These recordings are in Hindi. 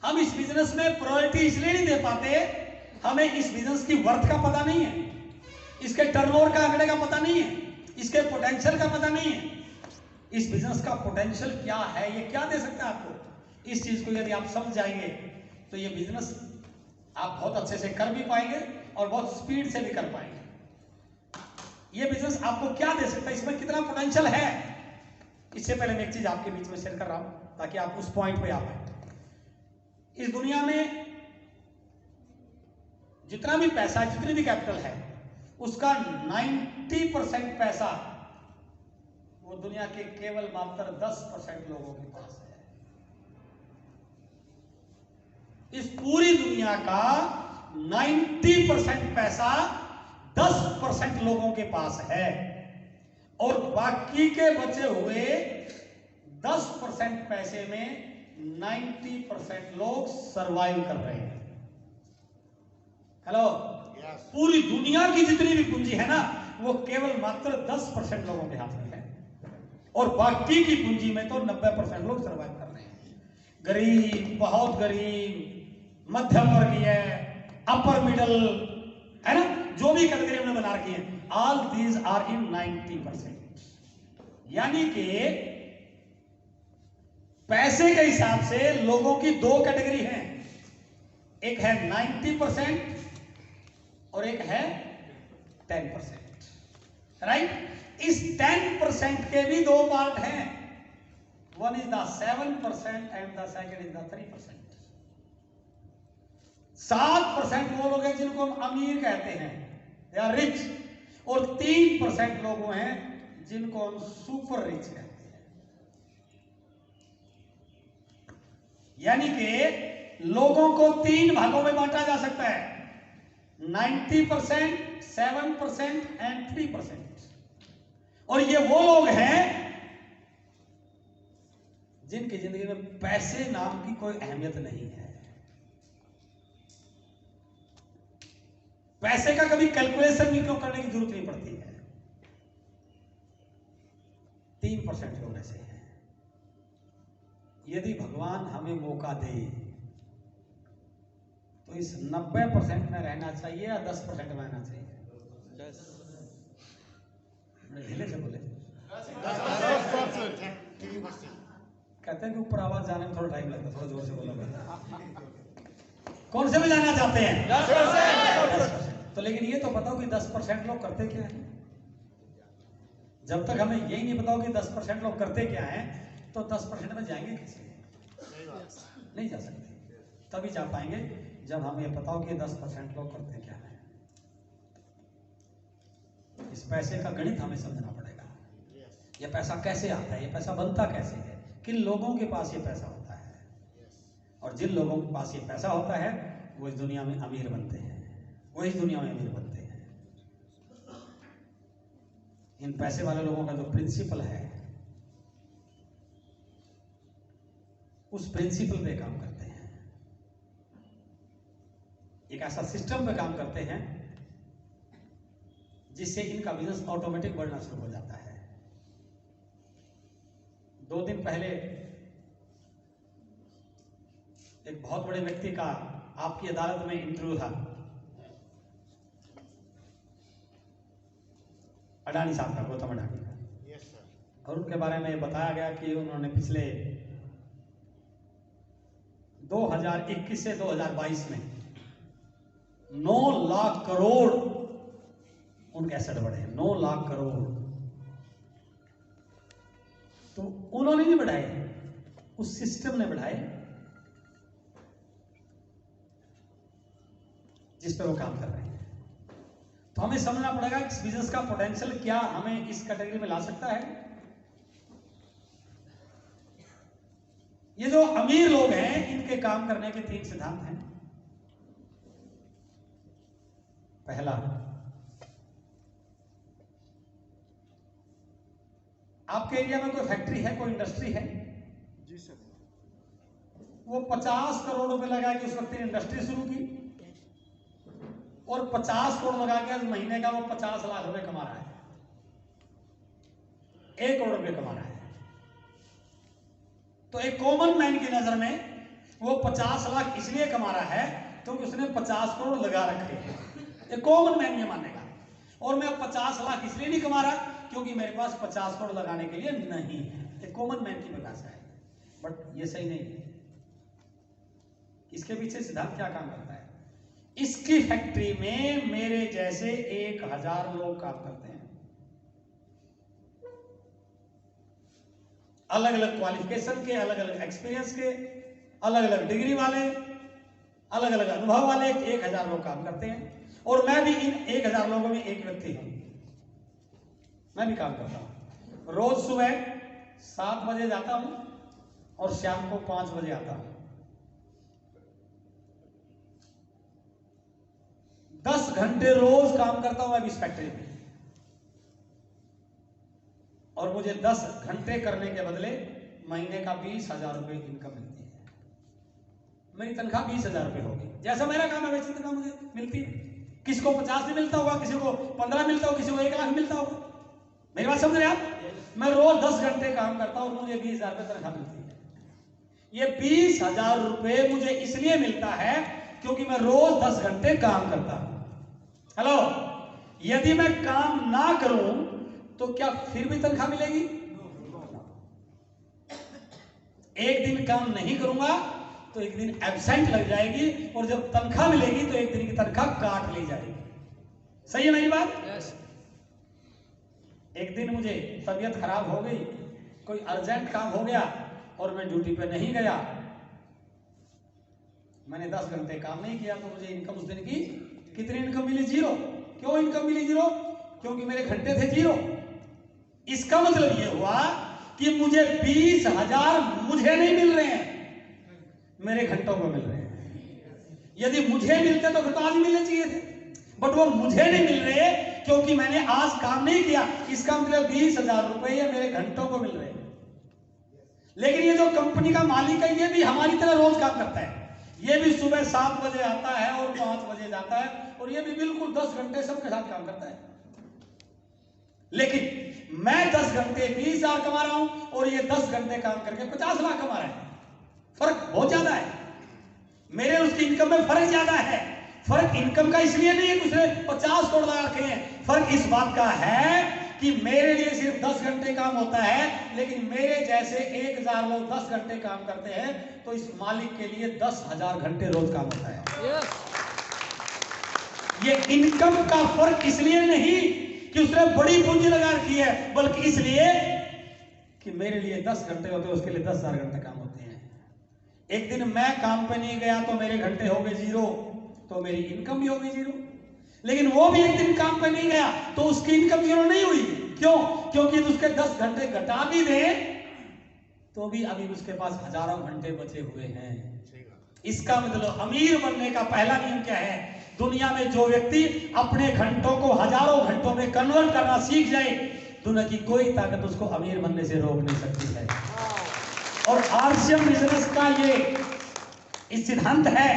हम इस बिजनेस में प्रायोरिटी इसलिए नहीं दे पाते, हमें इस बिजनेस की वर्थ का पता नहीं है, इसके टर्नओवर का आंकड़े का पता नहीं है, इसके पोटेंशियल का पता नहीं है। इस बिजनेस का पोटेंशियल क्या है, ये क्या दे सकता है आपको, इस चीज को यदि आप समझ जाएंगे तो ये बिजनेस आप बहुत अच्छे से कर भी पाएंगे और बहुत स्पीड से भी कर पाएंगे। ये बिजनेस आपको क्या दे सकता है, इसमें कितना पोटेंशियल है। इससे पहले मैं एक चीज आपके बीच में शेयर कर रहा हूं ताकि आप उस पॉइंट पे आ पाए। इस दुनिया में जितना भी पैसा, जितनी भी कैपिटल है, उसका 90% पैसा वो दुनिया के केवल मात्र 10% लोगों के पास है। इस पूरी दुनिया का 90% पैसा 10% लोगों के पास है और बाकी के बचे हुए 10% पैसे में 90% लोग सरवाइव कर रहे हैं। हेलो, पूरी दुनिया की जितनी भी पूंजी है ना, वो केवल मात्र 10% लोगों के हाथ में है और बाकी की पूंजी में तो 90% लोग सरवाइव कर रहे हैं। गरीब, बहुत गरीब, मध्यम वर्गीय, अपर मिडल, है ना, जो भी कैटेगरी हमने बना रखी है, ऑल दीज आर इन 90%। यानी कि पैसे के हिसाब से लोगों की दो कैटेगरी हैं, एक है 90% और एक है 10%, राइट। इस 10% के भी दो पार्ट हैं, one is the 7% and the second is the 3%। 7% वो लोग हैं जिनको हम अमीर कहते हैं या रिच, और 3% लोग वो हैं जिनको हम सुपर रिच कहते हैं। यानी कि लोगों को 3 भागों में बांटा जा सकता है, 90%, 7% एंड 3%। और ये वो लोग हैं जिनकी जिंदगी में पैसे नाम की कोई अहमियत नहीं है। पैसे का कभी कैलकुलेशन भी क्यों करने की जरूरत नहीं पड़ती है। 3% लोग ऐसे हैं। यदि भगवान हमें मौका दे तो इस 90% में रहना चाहिए या 10% में रहना चाहिए? ढीले से बोले। कहते हैं कि ऊपर आवाज जाने में थोड़ा टाइम लगता है, थोड़ा जोर से बोलो। कौन से में जाना चाहते हैं? 10%। तो लेकिन ये तो बताओ कि 10% लोग करते क्या हैं। जब तक हमें यही नहीं बताओ कि 10% लोग करते क्या हैं, तो 10% में जाएंगे कैसे? नहीं जा सकते। तभी जा पाएंगे जब हमें ये बताओ कि 10% लोग करते क्या हैं। इस पैसे का गणित हमें समझना पड़ेगा। ये पैसा कैसे आता है, ये पैसा बनता कैसे है, किन लोगों के पास ये पैसा होता है, और जिन लोगों के पास ये पैसा होता है वो इस दुनिया में अमीर बनते हैं, वो इस दुनिया में अमीर बनते हैं। इन पैसे वाले लोगों का जो प्रिंसिपल है, उस प्रिंसिपल पे काम करते हैं, एक ऐसा सिस्टम पे काम करते हैं जिससे इनका बिजनेस ऑटोमेटिक बढ़ना शुरू हो जाता है। 2 दिन पहले एक बहुत बड़े व्यक्ति का आपकी अदालत में इंटरव्यू था, अडानी साहब का, गौतम अडानी का। और उनके बारे में बताया गया कि उन्होंने पिछले 2021 से 2022 में 9 लाख करोड़ उनके एसेट बढ़े हैं। 9 लाख करोड़ तो उन्होंने नहीं बढ़ाए, उस सिस्टम ने बढ़ाए जिस पे वो काम कर रहे हैं। तो हमें समझना पड़ेगा कि इस बिजनेस का पोटेंशियल क्या हमें इस कैटेगरी में ला सकता है। ये जो अमीर लोग हैं, इनके काम करने के 3 सिद्धांत हैं। पहला, आपके एरिया में कोई फैक्ट्री है, कोई इंडस्ट्री है? जी सर। वो 50 करोड़ रुपए लगा के उस वक्त इंडस्ट्री शुरू की और 50 करोड़ लगा के आज महीने का वो 50 लाख रुपए कमा रहा है, 1 करोड़ रुपए कमा रहा है। तो एक कॉमन मैन की नजर में वो 50 लाख इसलिए कमा रहा है क्योंकि उसने 50 करोड़ लगा रखे हैं। ये कॉमन मैन ये मानेगा। और मैं 50 लाख इसलिए नहीं कमा रहा क्योंकि मेरे पास 50 करोड़ लगाने के लिए नहीं है। ये कॉमन मैन की परिभाषा है, बट ये सही नहीं है। इसके पीछे सिद्धांत क्या काम करता है? इसकी फैक्ट्री में मेरे जैसे 1000 लोग काम करते हैं, अलग अलग क्वालिफिकेशन के, अलग अलग एक्सपीरियंस के, अलग अलग डिग्री वाले, अलग अलग अनुभव वाले 1000 लोग काम करते हैं। और मैं भी इन 1000 लोगों में एक व्यक्ति हूं। मैं भी काम करता हूं। रोज सुबह 7 बजे जाता हूं और शाम को 5 बजे आता हूं। 10 घंटे रोज काम करता हूं मैं भी इस फैक्ट्री में, और मुझे 10 घंटे करने के बदले महीने का 20,000 रुपए इनकम मिलती है। मेरी तनख्वाह 20,000 रुपए होगी। जैसा मेरा काम है वैसी तनख्वाह मुझे मिलती है। किसी को 50 भी मिलता होगा, किसी को 15 मिलता होगा, किसी को 1 लाख मिलता होगा। मेरी बात समझ रहे आप? मैं रोज 10 घंटे काम करता हूं और मुझे 20,000 रुपए तनख्वाह मिलती है। ये 20,000 रुपए मुझे इसलिए मिलता है क्योंकि मैं रोज 10 घंटे काम करता हूं। हेलो, यदि मैं काम ना करूं तो क्या फिर भी तनख्वाह मिलेगी? एक दिन काम नहीं करूंगा तो एक दिन एब्सेंट लग जाएगी, और जब तनख्वाह मिलेगी तो एक दिन की तनख्वाह काट ली जाएगी। सही है मेरी बात? yes. एक दिन मुझे तबीयत खराब हो गई, कोई अर्जेंट काम हो गया और मैं ड्यूटी पे नहीं गया। मैंने 10 घंटे काम नहीं किया तो मुझे इनकम उस दिन की कितनी इनकम मिली? 0। क्यों इनकम मिली 0? क्योंकि मेरे घंटे थे 0। इसका मतलब यह हुआ कि मुझे 20,000 मुझे नहीं मिल रहे हैं, मेरे घंटों को मिल रहे हैं। यदि मुझे मिलते तो फिर तो आज मिलने चाहिए थे, बट वो मुझे नहीं मिल रहे क्योंकि मैंने आज काम नहीं किया। इसका मतलब 20,000 रुपए मेरे घंटों को मिल रहे हैं। लेकिन ये जो कंपनी का मालिक है ये भी हमारी तरह रोज काम करता है। ये भी सुबह 7 बजे आता है और 5 बजे जाता है, और ये भी बिल्कुल 10 घंटे सबके साथ काम करता है। लेकिन मैं 10 घंटे 20,000 कमा रहा हूं और ये 10 घंटे काम करके 50 लाख कमा रहा है। फर्क बहुत ज्यादा है। मेरे उसकी इनकम में फर्क ज्यादा है। फर्क इनकम का इसलिए नहीं है कि उसने 50 करोड़ लगा रखे हैं। फर्क इस बात का है कि मेरे लिए सिर्फ 10 घंटे काम होता है, लेकिन मेरे जैसे 1000 लोग 10 घंटे काम करते हैं, तो इस मालिक के लिए 10,000 घंटे रोज काम होता है। ये इनकम का फर्क इसलिए नहीं कि उसने बड़ी पूंजी लगा रखी है, बल्कि इसलिए कि मेरे लिए 10 घंटे होते हैं, उसके लिए 10,000 घंटे काम होते हैं। एक दिन मैं काम पे नहीं गया तो मेरे घंटे हो गए 0, तो मेरी इनकम भी हो गई 0। लेकिन वो भी एक दिन काम पे नहीं गया तो उसकी इनकम 0 नहीं हुई। क्यों? क्योंकि उसके 10 घंटे घटा भी दे तो भी अभी उसके पास हजारों घंटे बचे हुए हैं। इसका मतलब अमीर बनने का पहला नियम क्या है? दुनिया में जो व्यक्ति अपने घंटों को हजारों घंटों में कन्वर्ट करना सीख जाए, दुनिया की कोई ताकत उसको अमीर बनने से रोक नहीं सकती है। और आरसीएम बिजनेस का ये सिद्धांत है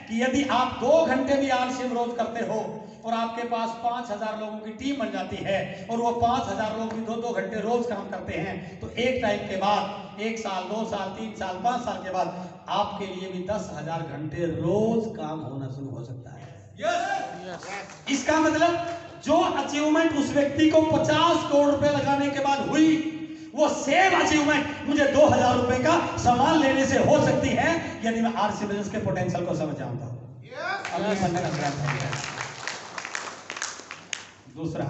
कि यदि आप 2 घंटे भी आरसीएम रोज करते हो और आपके पास 5,000 लोगों की टीम बन जाती है और वो 5,000 लोग भी 2-2 घंटे रोज काम करते हैं, तो एक टाइम के बाद 1 साल 2 साल 3 साल 5 साल के बाद आपके लिए भी 10,000 घंटे रोज काम होना शुरू हो सकता है। इसका मतलब जो अचीवमेंट उस व्यक्ति को 50 करोड़ रुपए लगाने के बाद हुई, वो सेम अचीवमेंट मुझे 2,000 रुपए का सामान लेने से हो सकती है यदि मैं आरसीएम बिजनेस के पोटेंशियल को समझ जानता हूं। दूसरा,